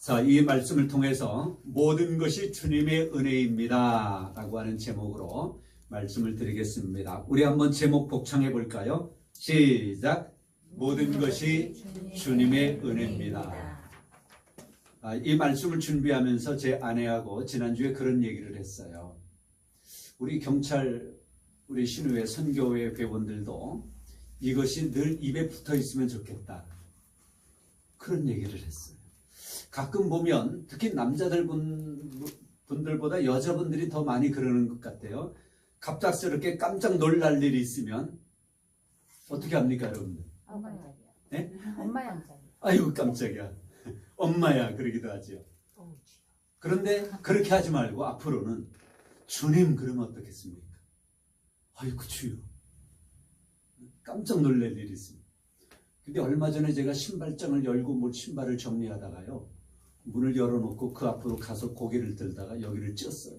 자, 이 말씀을 통해서 모든 것이 주님의 은혜입니다 라고 하는 제목으로 말씀을 드리겠습니다. 우리 한번 제목 복창해 볼까요? 시작! 모든 것이 주님의 은혜입니다. 이 말씀을 준비하면서 제 아내하고 지난주에 그런 얘기를 했어요. 우리 경찰, 우리 신우회 선교회 회원들도 이것이 늘 입에 붙어 있으면 좋겠다, 그런 얘기를 했어요. 가끔 보면 특히 남자들 분들보다 여자분들이 더 많이 그러는 것 같아요. 갑작스럽게 깜짝 놀랄 일이 있으면 어떻게 합니까, 여러분들? 엄마야. 네? 엄마야. 아이고 깜짝이야. 엄마야, 그러기도 하죠. 그런데 그렇게 하지 말고 앞으로는 주님, 그러면 어떻겠습니까? 아이고 주여, 깜짝 놀랄 일이 있습니다. 근데 얼마 전에 제가 신발장을 열고 신발을 정리하다가요, 문을 열어놓고 그 앞으로 가서 고개를 들다가 여기를 찧었어요.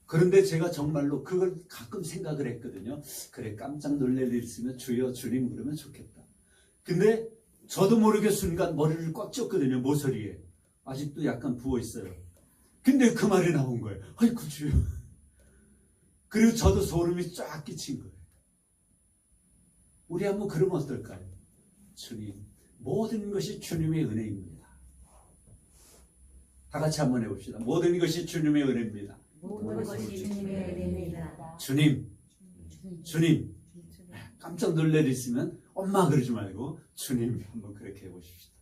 그런데 제가 정말로 그걸 가끔 생각을 했거든요. 그래, 깜짝 놀랄 일 있으면 주여, 주님 그러면 좋겠다. 근데 저도 모르게 순간 머리를 꽉 쪘거든요. 모서리에 아직도 약간 부어있어요. 근데 그 말이 나온 거예요. 아이고 주여. 그리고 저도 소름이 쫙 끼친 거예요. 우리 한번 그러면 어떨까요? 주님, 모든 것이 주님의 은혜입니다. 다 같이 한번 해봅시다. 모든 것이 주님의 은혜입니다. 모든 것이 주님의 은혜입니다. 주님, 주님. 깜짝 놀랄 일 있으면 엄마 그러지 말고 주님, 한번 그렇게 해보십시다.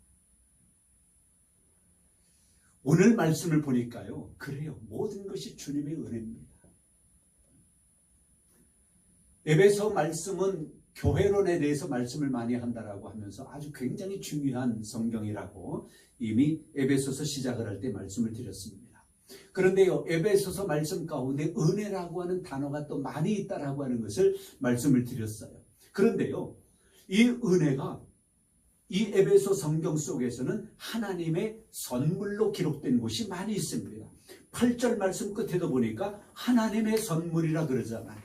오늘 말씀을 보니까요, 그래요. 모든 것이 주님의 은혜입니다. 에베소 말씀은 교회론에 대해서 말씀을 많이 한다라고 하면서 아주 굉장히 중요한 성경이라고 이미 에베소서 시작을 할 때 말씀을 드렸습니다. 그런데요, 에베소서 말씀 가운데 은혜라고 하는 단어가 또 많이 있다라고 하는 것을 말씀을 드렸어요. 그런데요, 이 은혜가 이 에베소 성경 속에서는 하나님의 선물로 기록된 곳이 많이 있습니다. 8절 말씀 끝에도 보니까 하나님의 선물이라 그러잖아요.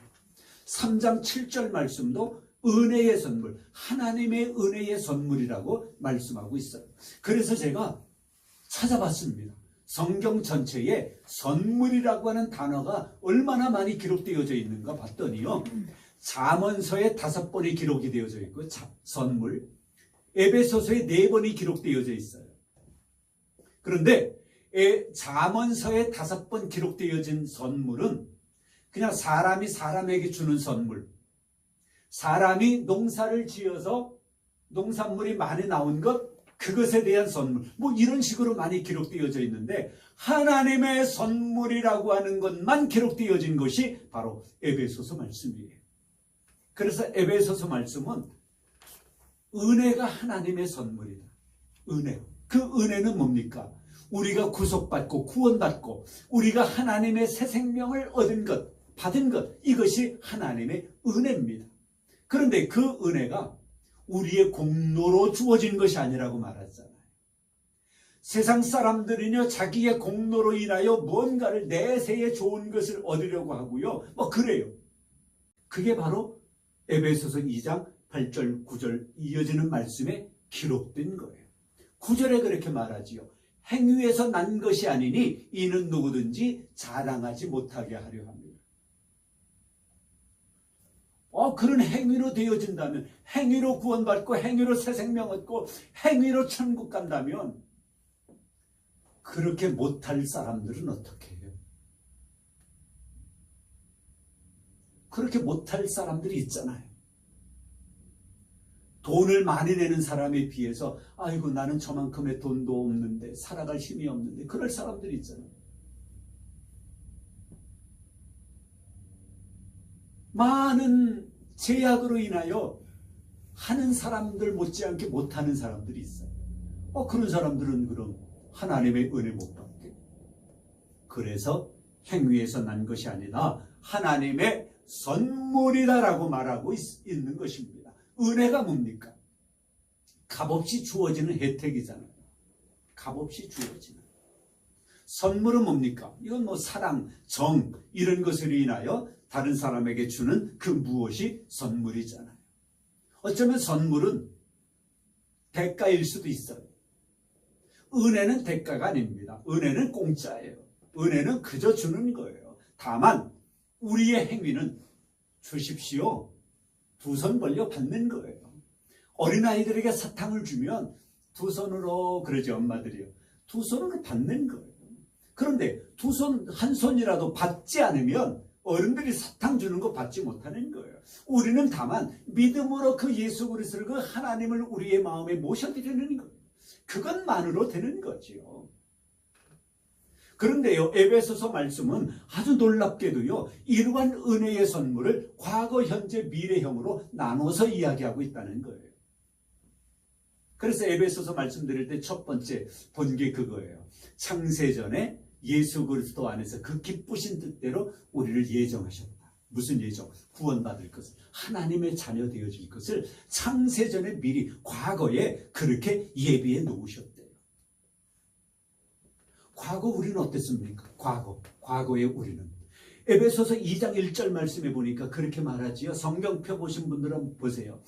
3장 7절 말씀도 은혜의 선물, 하나님의 은혜의 선물이라고 말씀하고 있어요. 그래서 제가 찾아봤습니다. 성경 전체에 선물이라고 하는 단어가 얼마나 많이 기록되어져 있는가 봤더니요, 잠언서에 5번이 기록이 되어져 있고, 선물, 에베소서에 4번이 기록되어져 있어요. 그런데 잠언서에 5번 기록되어진 선물은 그냥 사람이 사람에게 주는 선물, 사람이 농사를 지어서 농산물이 많이 나온 것, 그것에 대한 선물, 이런 식으로 많이 기록되어져 있는데, 하나님의 선물이라고 하는 것만 기록되어진 것이 바로 에베소서 말씀이에요. 그래서 에베소서 말씀은 은혜가 하나님의 선물이다. 은혜. 그 은혜는 뭡니까? 우리가 구속받고 구원받고 우리가 하나님의 새 생명을 얻은 것, 받은 것, 이것이 하나님의 은혜입니다. 그런데 그 은혜가 우리의 공로로 주어진 것이 아니라고 말했잖아요. 세상 사람들은요, 자기의 공로로 인하여 뭔가를 내세에 좋은 것을 얻으려고 하고요, 그래요. 그게 바로 에베소서 2장 8절 9절 이어지는 말씀에 기록된 거예요. 9절에 그렇게 말하지요. 행위에서 난 것이 아니니 이는 누구든지 자랑하지 못하게 하려 합니다. 그런 행위로 되어진다면, 행위로 구원받고 행위로 새 생명 얻고 행위로 천국 간다면, 그렇게 못할 사람들은 어떻게 해요? 그렇게 못할 사람들이 있잖아요. 돈을 많이 내는 사람에 비해서 아이고 나는 저만큼의 돈도 없는데, 살아갈 힘이 없는데, 그럴 사람들이 있잖아요. 많은 제약으로 인하여 하는 사람들 못지않게 못하는 사람들이 있어요. 그런 사람들은 그럼 하나님의 은혜 못 받게. 그래서 행위에서 난 것이 아니라 하나님의 선물이다라고 말하고 있는 것입니다. 은혜가 뭡니까? 값없이 주어지는 혜택이잖아요. 값없이 주어지는. 선물은 뭡니까? 이건 사랑, 정, 이런 것으로 인하여 다른 사람에게 주는 그 무엇이 선물이잖아요. 어쩌면 선물은 대가일 수도 있어요. 은혜는 대가가 아닙니다. 은혜는 공짜예요. 은혜는 그저 주는 거예요. 다만 우리의 행위는 주십시오. 두 손 벌려 받는 거예요. 어린아이들에게 사탕을 주면 두 손으로, 그러죠 엄마들이요. 두 손으로 받는 거예요. 그런데 두 손, 한 손이라도 받지 않으면 어른들이 사탕 주는 거 받지 못하는 거예요. 우리는 다만 믿음으로 그 예수 그리스도를, 그 하나님을 우리의 마음에 모셔드리는 거예요. 그것만으로 되는 거지요. 그런데요, 에베소서 말씀은 아주 놀랍게도요, 이러한 은혜의 선물을 과거, 현재, 미래형으로 나눠서 이야기하고 있다는 거예요. 그래서 에베소서 말씀드릴 때 첫 번째 본 게 그거예요. 창세전에 예수 그리스도 안에서 그 기쁘신 뜻대로 우리를 예정하셨다. 무슨 예정? 구원받을 것을, 하나님의 자녀 되어질 것을 창세전에 미리 과거에 그렇게 예비해 놓으셨대요. 과거 우리는 어땠습니까? 과거의 우리는 에베소서 2장 1절 말씀에 보니까 그렇게 말하지요. 성경 펴보신 분들은 보세요.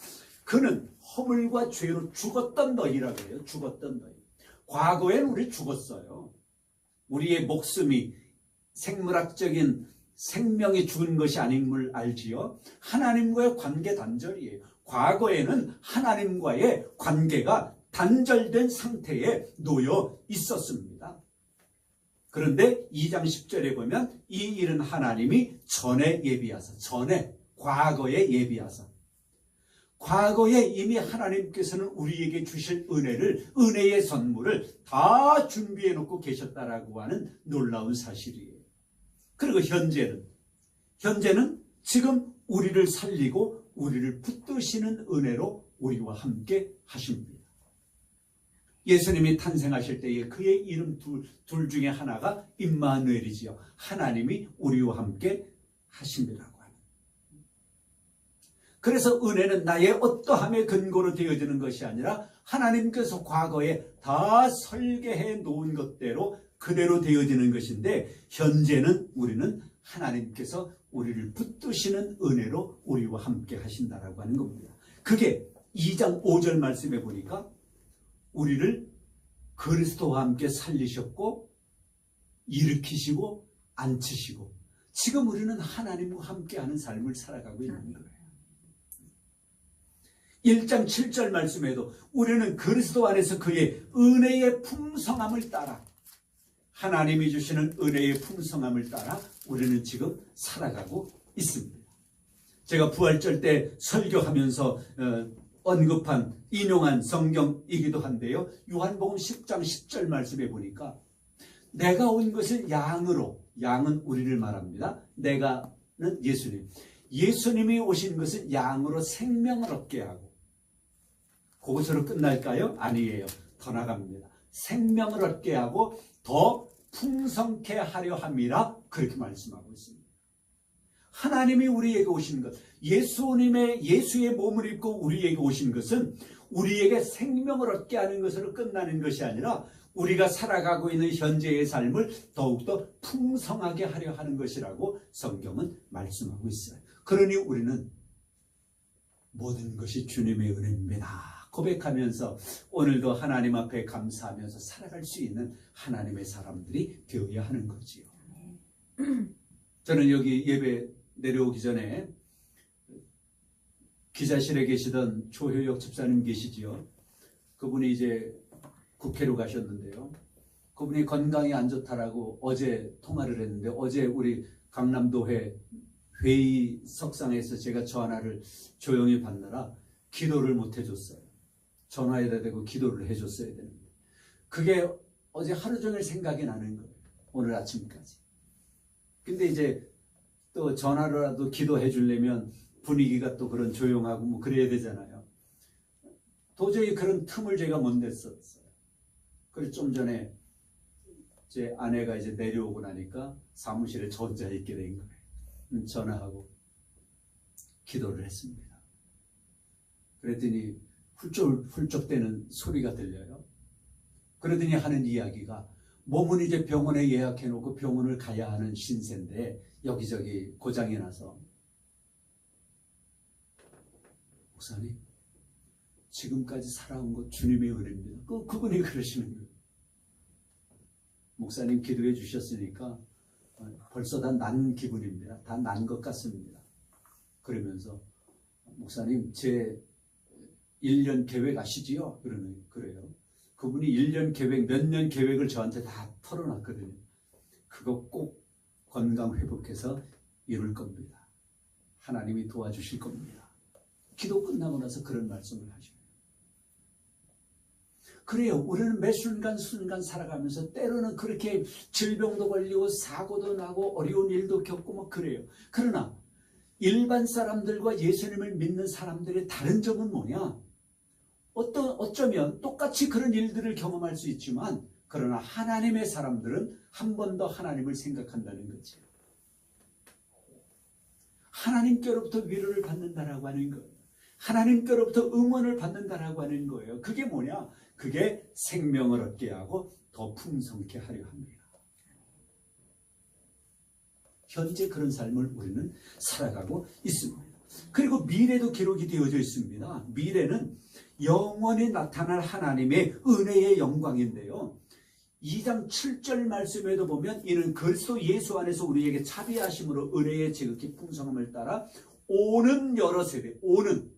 그는 허물과 죄로 죽었던 너희라고 해요. 죽었던 너희. 과거엔 우리 죽었어요. 우리의 목숨이 생물학적인 생명이 죽은 것이 아님을 알지요. 하나님과의 관계 단절이에요. 과거에는 하나님과의 관계가 단절된 상태에 놓여 있었습니다. 그런데 2장 10절에 보면 이 일은 하나님이 전에 예비하사, 과거에 예비하사, 과거에 이미 하나님께서는 우리에게 주실 은혜의 선물을 다 준비해 놓고 계셨다라고 하는 놀라운 사실이에요. 그리고 현재는 지금 우리를 살리고 우리를 붙드시는 은혜로 우리와 함께 하십니다. 예수님이 탄생하실 때에 그의 이름 둘 중에 하나가 임마누엘이지요. 하나님이 우리와 함께 하심이라고 하는. 그래서 은혜는 나의 어떠함의 근거로 되어지는 것이 아니라 하나님께서 과거에 다 설계해 놓은 것대로 그대로 되어지는 것인데, 현재는 우리는 하나님께서 우리를 붙드시는 은혜로 우리와 함께 하신다라고 하는 겁니다. 그게 2장 5절 말씀에 보니까 우리를 그리스도와 함께 살리셨고 일으키시고 앉히시고 지금 우리는 하나님과 함께하는 삶을 살아가고 있는 거예요. 1장 7절 말씀에도 우리는 그리스도 안에서 그의 은혜의 풍성함을 따라, 하나님이 주시는 은혜의 풍성함을 따라 우리는 지금 살아가고 있습니다. 제가 부활절 때 설교하면서 언급한, 인용한 성경이기도 한데요. 요한복음 10장 10절 말씀에 보니까 내가 온 것은 양으로, 양은 우리를 말합니다. 내가는 예수님이 오신 것은 양으로 생명을 얻게 하고, 그것으로 끝날까요? 아니에요. 더 나갑니다. 생명을 얻게 하고 더 풍성케 하려 함이라, 그렇게 말씀하고 있습니다. 하나님이 우리에게 오신 것, 예수의 몸을 입고 우리에게 오신 것은 우리에게 생명을 얻게 하는 것으로 끝나는 것이 아니라 우리가 살아가고 있는 현재의 삶을 더욱더 풍성하게 하려 하는 것이라고 성경은 말씀하고 있어요. 그러니 우리는 모든 것이 주님의 은혜입니다 고백하면서 오늘도 하나님 앞에 감사하면서 살아갈 수 있는 하나님의 사람들이 되어야 하는 거지요. 저는 여기 예배 내려오기 전에 기자실에 계시던 조효역 집사님 계시지요. 그분이 이제 국회로 가셨는데요. 그분이 건강이 안 좋다라고 어제 통화를 했는데, 어제 우리 강남도회 회의석상에서 제가 전화를 조용히 받느라 기도를 못 해줬어요. 전화에다 대고 기도를 해줬어야 되는데 그게 어제 하루 종일 생각이 나는 거예요. 오늘 아침까지. 근데 이제 또 전화로라도 기도해 주려면 분위기가 또 그런 조용하고 뭐 그래야 되잖아요. 도저히 그런 틈을 제가 못 냈었어요. 그래서 좀 전에 제 아내가 이제 내려오고 나니까 사무실에 저 혼자 있게 된 거예요. 전화하고 기도를 했습니다. 그랬더니 훌쩍대는 소리가 들려요. 그러더니 하는 이야기가, 몸은 이제 병원에 예약해놓고 병원을 가야 하는 신세인데 여기저기 고장이 나서, 목사님 지금까지 살아온 것 주님의 은혜입니다. 그분이 그러시는 거예요. 목사님 기도해 주셨으니까 벌써 다 난 기분입니다. 다 난 것 같습니다. 그러면서 목사님 제 1년 계획 아시지요? 그래요. 그분이 1년 계획, 몇 년 계획을 저한테 다 털어놨거든요. 그거 꼭 건강 회복해서 이룰 겁니다. 하나님이 도와주실 겁니다. 기도 끝나고 나서 그런 말씀을 하셔요. 그래요. 우리는 매 순간 살아가면서 때로는 그렇게 질병도 걸리고 사고도 나고 어려운 일도 겪고 뭐 그래요. 그러나 일반 사람들과 예수님을 믿는 사람들의 다른 점은 뭐냐? 어쩌면 똑같이 그런 일들을 경험할 수 있지만 그러나 하나님의 사람들은 한 번 더 하나님을 생각한다는 거지. 하나님께로부터 위로를 받는다라고 하는 거예요. 하나님께로부터 응원을 받는다라고 하는 거예요. 그게 뭐냐? 그게 생명을 얻게 하고 더 풍성케 하려 합니다. 현재 그런 삶을 우리는 살아가고 있습니다. 그리고 미래도 기록이 되어져 있습니다. 미래는 영원히 나타날 하나님의 은혜의 영광인데요. 2장 7절 말씀에도 보면 이는 그리스도 예수 안에서 우리에게 자비하심으로 은혜의 지극히 풍성함을 따라 오는 여러 세대, 오는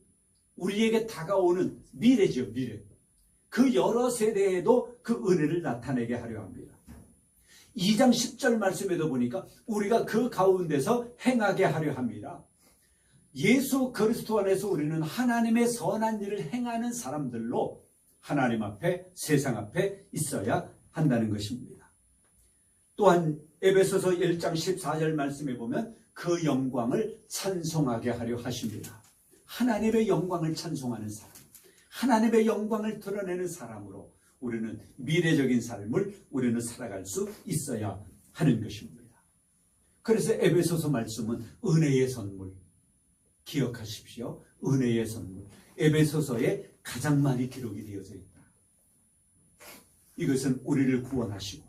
우리에게 다가오는 미래죠. 미래. 그 여러 세대에도 그 은혜를 나타내게 하려 합니다. 2장 10절 말씀에도 보니까 우리가 그 가운데서 행하게 하려 합니다. 예수 그리스도 안에서 우리는 하나님의 선한 일을 행하는 사람들로 하나님 앞에 세상 앞에 있어야 한다는 것입니다. 또한 에베소서 1장 14절 말씀에 보면 그 영광을 찬송하게 하려 하십니다. 하나님의 영광을 찬송하는 사람, 하나님의 영광을 드러내는 사람으로 우리는 미래적인 삶을 우리는 살아갈 수 있어야 하는 것입니다. 그래서 에베소서 말씀은 은혜의 선물, 기억하십시오. 은혜의 선물. 에베소서에 가장 많이 기록이 되어져 있다. 이것은 우리를 구원하시고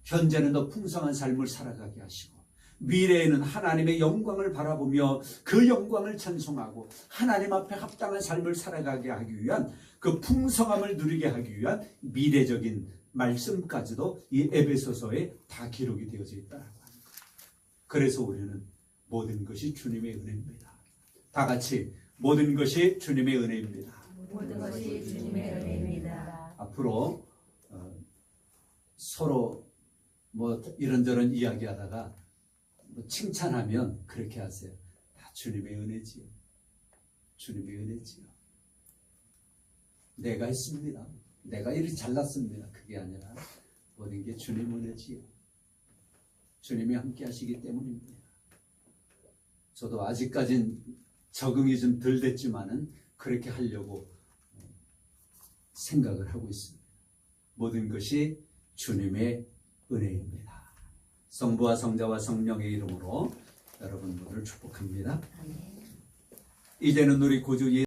현재는 더 풍성한 삶을 살아가게 하시고 미래에는 하나님의 영광을 바라보며 그 영광을 찬송하고 하나님 앞에 합당한 삶을 살아가게 하기 위한 그 풍성함을 누리게 하기 위한 미래적인 말씀까지도 이 에베소서에 다 기록이 되어져 있다고 하는 거예요. 그래서 우리는 모든 것이 주님의 은혜입니다. 다 같이 모든 것이 주님의 은혜입니다. 모든 것이 주님의 은혜입니다. 앞으로 서로 뭐 이런저런 이야기하다가 뭐 칭찬하면 그렇게 하세요. 다 주님의 은혜지요. 주님의 은혜지요. 내가 했습니다. 내가 이렇게 잘났습니다. 그게 아니라 모든 게 주님 은혜지요. 주님이 함께 하시기 때문입니다. 저도 아직까진 적응이 좀 덜 됐지만은 그렇게 하려고 생각을 하고 있습니다. 모든 것이 주님의 은혜입니다. 성부와 성자와 성령의 이름으로 여러분 모두를 축복합니다. 이제는 우리 구주